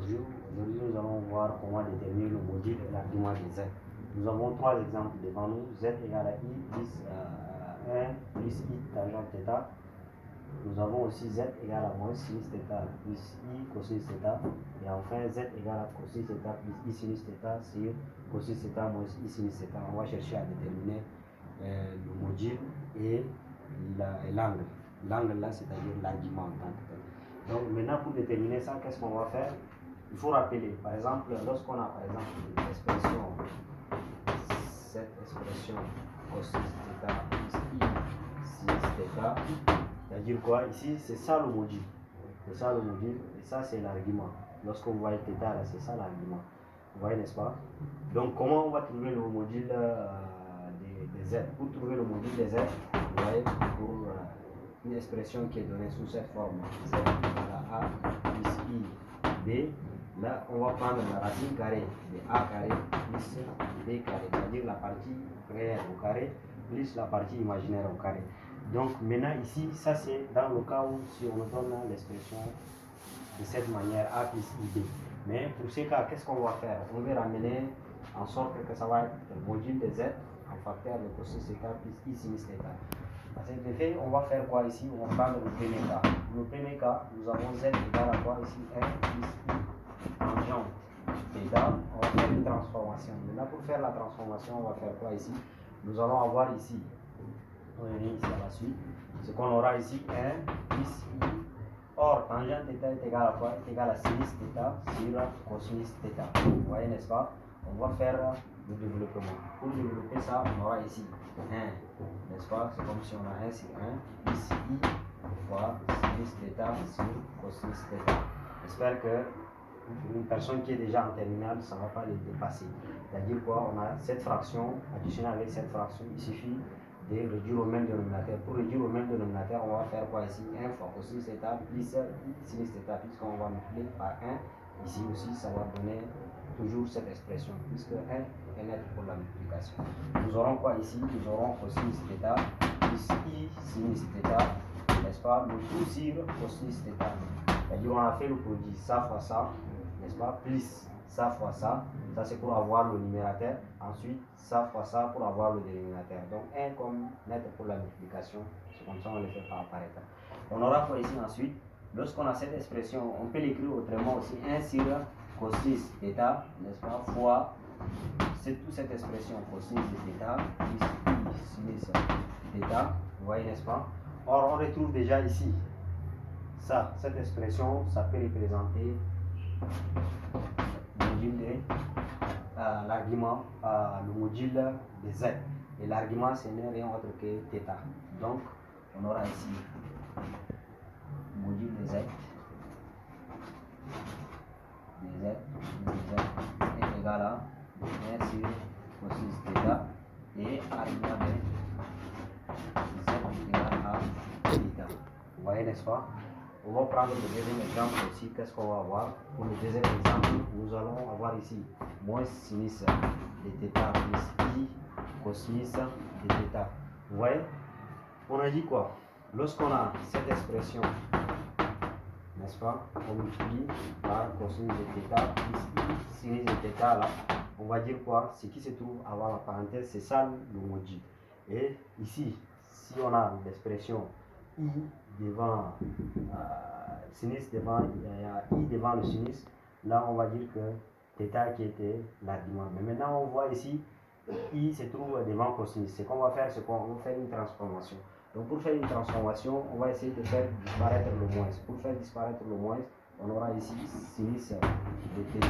Aujourd'hui, nous allons voir comment déterminer le module et l'argument de Z. Nous avons trois exemples devant nous. Z égale à I plus 1 plus I tangente θ. Nous avons aussi Z égale à moins sinus θ plus I cosinus θ. Et enfin Z égale à cosinus θ plus I sinus θ sur cosinus θ moins I sinus θ. On va chercher à déterminer le module et l'angle. L'angle là, c'est-à-dire l'argument en tant que tel. Donc maintenant, pour déterminer ça, qu'est-ce qu'on va faire? Il faut rappeler, par exemple, lorsqu'on a par exemple l'expression, cette expression cosinus θ plus I sinus θ, c'est-à-dire quoi? Ici, c'est ça le module. C'est ça le module, et ça c'est l'argument. Lorsque vous voyez θ là, c'est ça l'argument. Vous voyez, n'est-ce pas? Donc comment on va trouver le module des Z? Pour trouver le module des Z, vous voyez, pour une expression qui est donnée sous cette forme, Z égale à A plus I B, là on va prendre la racine carrée de A carré plus B carré, c'est-à-dire la partie réelle au carré plus la partie imaginaire au carré. Donc maintenant ici, ça c'est dans le cas où si on donne l'expression de cette manière A plus IB. Mais pour ce cas, qu'est-ce qu'on va faire? On va ramener en sorte que ça va être le module de Z en facteur de cosinus θ plus I sinus θ. À cet effet, on va faire quoi ici? On va prendre le premier cas. Pour le premier cas, nous avons Z égale à quoi ici? 1 plus I tangente θ. On va faire une transformation. Maintenant, pour faire la transformation, on va faire quoi ici? Nous allons avoir ici, on revient ici à la suite, ce qu'on aura ici 1 plus I. Or, tangente θ est égal à quoi? Est égal à sinus θ sur cosinus θ. Vous voyez, n'est-ce pas? On va faire le développement. Pour développer ça, on aura ici 1, n'est-ce pas? C'est comme si on a 1 sur 1 plus I fois sinus θ sur cosinus θ. J'espère que une personne qui est déjà en terminale, ça ne va pas les dépasser. C'est-à-dire quoi? On a cette fraction additionnée avec cette fraction. Il suffit de réduire au même dénominateur. Pour réduire au même dénominateur, on va faire quoi ici? 1 fois cosinus θ plus sinus θ, puisqu'on va multiplier par 1. Ici aussi, ça va donner toujours cette expression, puisque 1 est net pour la multiplication. Nous aurons quoi ici? Nous aurons cosinus θ plus I sinus θ, n'est-ce pas? Le tout sur cosinus θ. C'est-à-dire on a fait le produit, ça fois ça, n'est-ce pas? Plus ça fois ça. Ça c'est pour avoir le numérateur. Ensuite, ça fois ça pour avoir le dénominateur. Donc 1 comme net pour la multiplication. C'est comme ça on le fait par apparaître. On aura quoi ici ensuite? Lorsqu'on a cette expression, on peut l'écrire autrement aussi. 1 sur cosinus θ, n'est-ce pas? Fois toute cette expression cosinus de θ plus I sinus θ. Vous voyez, n'est-ce pas? Or, on retrouve déjà ici ça, cette expression, ça peut représenter le module de l'argument, le module de Z. Et l'argument, ce n'est rien autre que θ. Donc, on aura ici le module de Z. Est égal à 1 sur cosinus θ et argument de Z est égal à θ. Vous voyez, n'est-ce pas? On va prendre le deuxième exemple aussi. Qu'est-ce qu'on va avoir? Pour le deuxième exemple, nous allons avoir ici moins sinus de θ plus I cosinus de θ. Vous voyez? On a dit quoi? Lorsqu'on a cette expression, n'est-ce pas? On multiplie par cosinus de θ plus I sinus de θ là. On va dire quoi? Ce qui se trouve avant la parenthèse, c'est ça le module. Et ici, si on a l'expression I devant sinus devant I devant le sinus, là on va dire que θ qui était l'argument. Mais maintenant on voit ici I se trouve devant cosinus. Ce qu'on va faire, c'est qu'on va faire une transformation. Donc pour faire une transformation, on va essayer de faire disparaître le moins. Pour faire disparaître le moins, on aura ici sinus de θ.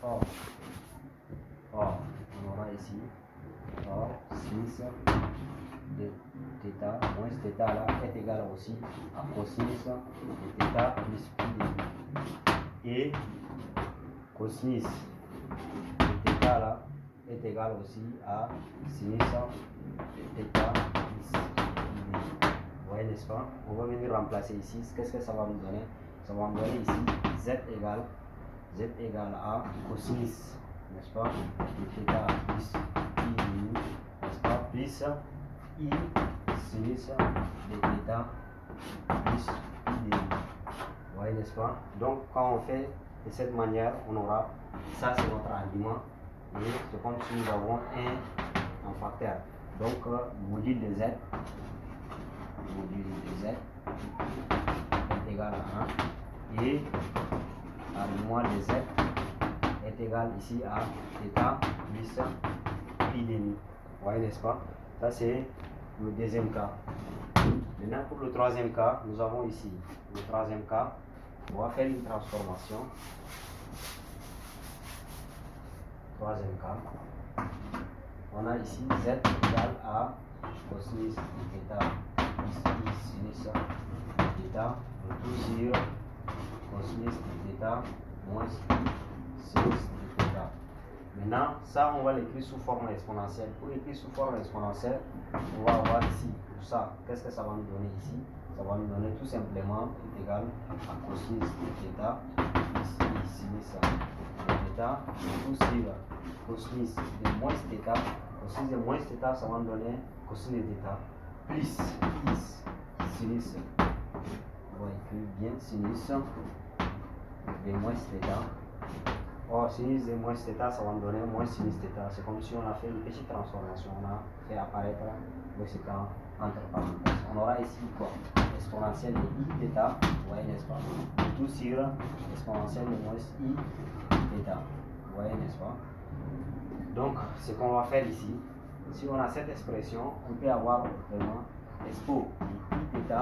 Or on aura ici sinus de θ moins θ là est égal aussi à cosinus de θ plus pi. Et cosinus de θ là est égal aussi à sinus de θ plus pi. Vous voyez, n'est-ce pas? On va venir remplacer ici. Qu'est-ce que ça va nous donner? Ça va nous donner ici Z égale à cosinus, n'est-ce pas? De θ plus pi, n'est-ce pas? Plus I sinus de θ plus pi. voyez, n'est-ce pas? Donc, quand on fait de cette manière, on aura, ça c'est notre argument, et c'est comme si nous avons un en facteur. Donc, module de z est égal à 1, et argument de z est égal ici à θ plus pi demi. Vous voyez, n'est-ce pas? Ça c'est le deuxième cas. Maintenant, pour le troisième cas, nous avons ici le troisième cas. On va faire une transformation. Troisième cas. On a ici z égale à cosinus de θ plus sinus de θ, tout sur cosinus de θ moins sinus de θ. Maintenant, ça, on va l'écrire sous forme exponentielle. Pour écrire sous forme exponentielle, on va avoir ici, pour ça, qu'est-ce que ça va nous donner ici? Ça va nous donner tout simplement est égal à cosinus de θ plus sinus de θ, tout sur cosinus de moins θ. Cosinus de moins θ, ça va nous donner cosinus de θ plus sinus. On va écrire bien sinus de moins θ. Or, sinus de moins θ, ça va nous donner moins sinus θ. C'est comme si on a fait une petite transformation. On a fait apparaître le séquent entre parenthèses. On aura ici quoi? Exponentielle de i θ, vous voyez, n'est-ce pas? Tout sur exponentielle de moins i θ. Vous voyez, n'est-ce pas? Donc, ce qu'on va faire ici, si on a cette expression, on peut avoir vraiment expo i θ,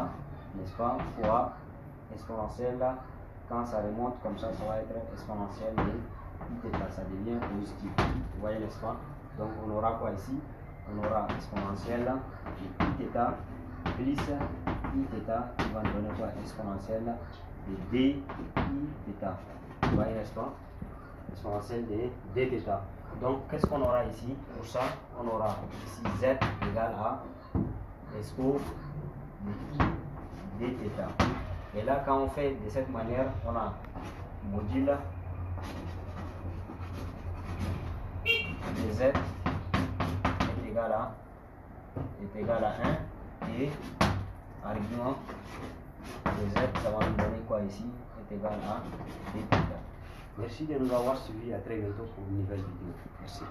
n'est-ce pas, fois exponentielle. Quand ça remonte comme ça va être exponentielle de i θ, ça devient positif. Vous voyez, n'est-ce pas? Donc on aura quoi ici? On aura exponentielle de i θ plus i θ qui va nous donner quoi? Exponentielle de d i θ. Vous voyez, n'est-ce pas? Exponentielle de d θ. Donc qu'est-ce qu'on aura ici? Pour ça, on aura ici z égale à expo de i d θ. Et là, quand on fait de cette manière, on a module de z est égal à 1 et argument de z, ça va nous donner quoi ici? Est égal à d θ. Merci de nous avoir suivis. À très bientôt pour une nouvelle vidéo. Merci.